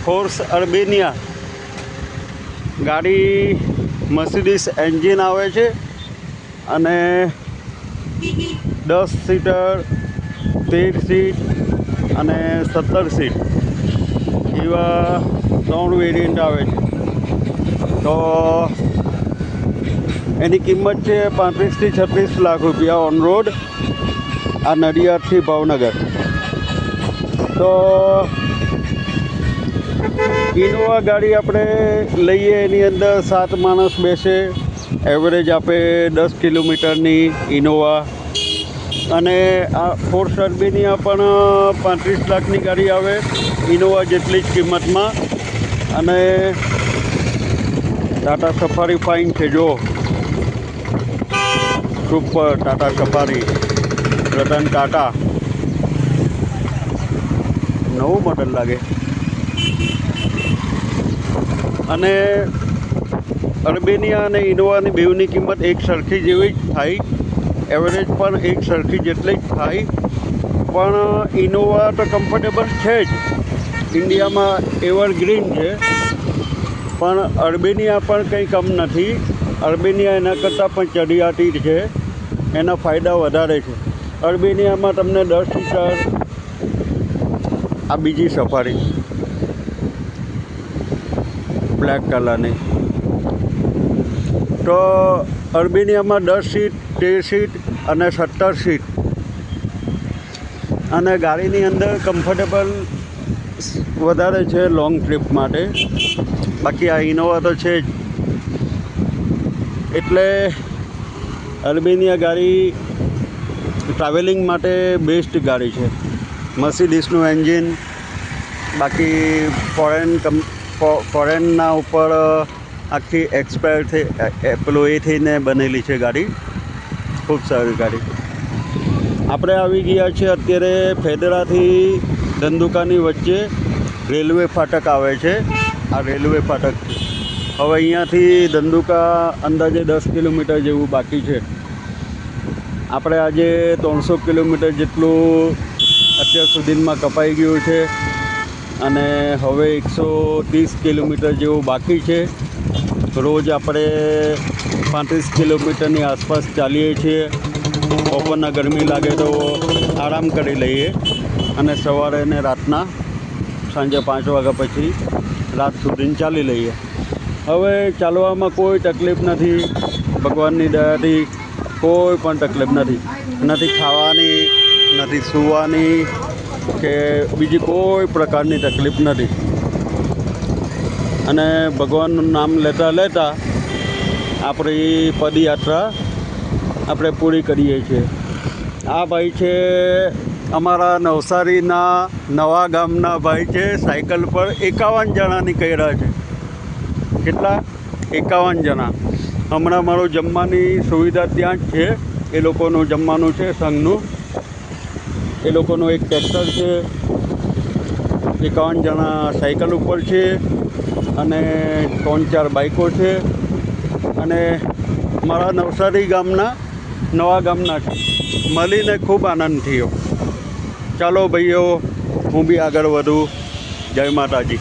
Force અર્બેનિયા ગાડી Mercedes engine આવે છે અને 10 સીટર, 13 સીટ અને 17 સીટ એવા 3 વેરિયન્ટ આવે છે. તો એની કિંમત છે 35 થી 36 લાખ રૂપિયા ઓન રોડ, આ નડિયાદથી ભાવનગર. તો ઇનોવા ગાડી આપણે લઈએ, એની અંદર 7 માણસ બેસે, એવરેજ આપે 10 કિલોમીટરની ઇનોવા. અને આ ફોર્સ અર્બેનિયા પણ 35 લાખની ગાડી આવે, ઇનોવા જેટલી જ કિંમતમાં. અને ટાટા સફારી ફાઇન છે, જો સુપર ટાટા સફારી, રતન ટાટા, નવું મોડલ લાગે. અને અર્બેનિયા અને ઇનોવાની બેવની કિંમત એક સરખી જેવી જ થાય, એવરેજ પણ એક સરખી જેટલી જ થાય. પણ ઇનોવા તો કમ્ફર્ટેબલ છે જ, ઇન્ડિયામાં એવરગ્રીન છે. પણ અર્બેનિયા પણ કંઈ કમ નથી. અર્બેનિયા એના કરતાં પણ ચડિયાતી છે, એના ફાયદા વધારે છે. અર્બેનિયામાં તમને 10 સીટર, આ બીજી સફારી બ્લેક કલરની, તો અર્બેનિયામાં 10 સીટ, 13 સીટ અને 17 સીટ. અને ગાડીની અંદર કમ્ફર્ટેબલ વધારે છે લોંગ ટ્રીપ માટે. બાકી આ ઇનોવા તો છે જ. એટલે અર્બેનિયા ગાડી ટ્રાવેલિંગ માટે બેસ્ટ ગાડી છે. મર્સિડીઝનું એન્જિન, બાકી ફોરેનના ઉપર આખી એક્સપાયર થઈ પેલું એ થઈને બનેલી છે ગાડી, ખૂબ સારી ગાડી. આપણે આવી ગયા છે અત્યારે ફેદરાથી ધંધુકાની વચ્ચે રેલવે ફાટક આવે છે. આ રેલવે ફાટક હવે અહીંયાથી ધંધુકા અંદાજે 10 કિલોમીટર જેવું બાકી છે. આપણે આજે 300 કિલોમીટર જેટલું અત્યાર સુધીમાં કપાઈ ગયું છે અને હવે 130 કિલોમીટર જેવું બાકી છે. રોજ આપણે 35 કિલોમીટરની આસપાસ ચાલીએ છીએ. બપોરના ગરમી લાગે તો આરામ કરી લઈએ અને સવારે ને રાતના સાંજે 5 વાગ્યા પછી રાત સુધી ચાલી લઈએ. હવે ચાલવામાં કોઈ તકલીફ નથી, ભગવાનની દયાથી કોઈ પણ તકલીફ નથી. નથી ખાવાની, નથી સૂવાની કે બીજી કોઈ પ્રકારની તકલીફ નથી. અને ભગવાનનું નામ લેતા લેતા આપણી પદયાત્રા આપણે પૂરી કરીએ છીએ. આ ભાઈ છે અમારા નવસારીના નવા ગામના ભાઈ છે. સાયકલ પર 51 જણા નીકળ્યા છે. કેટલા? 51 જણા. હમણાં મારું જમવાની સુવિધા ત્યાં જ છે. એ લોકોનું જમવાનું છે સંઘનું. એ લોકોનું એક ટ્રેક્ટર છે. 51 જણા સાયકલ ઉપર છે અને 3-4 બાઇકો છે. અને મારા નવસારી ગામના નવા ગામના છે. મળીને ખૂબ આનંદ થયો. ચાલો ભાઈઓ, હું બી આગળ વધું. જય માતાજી.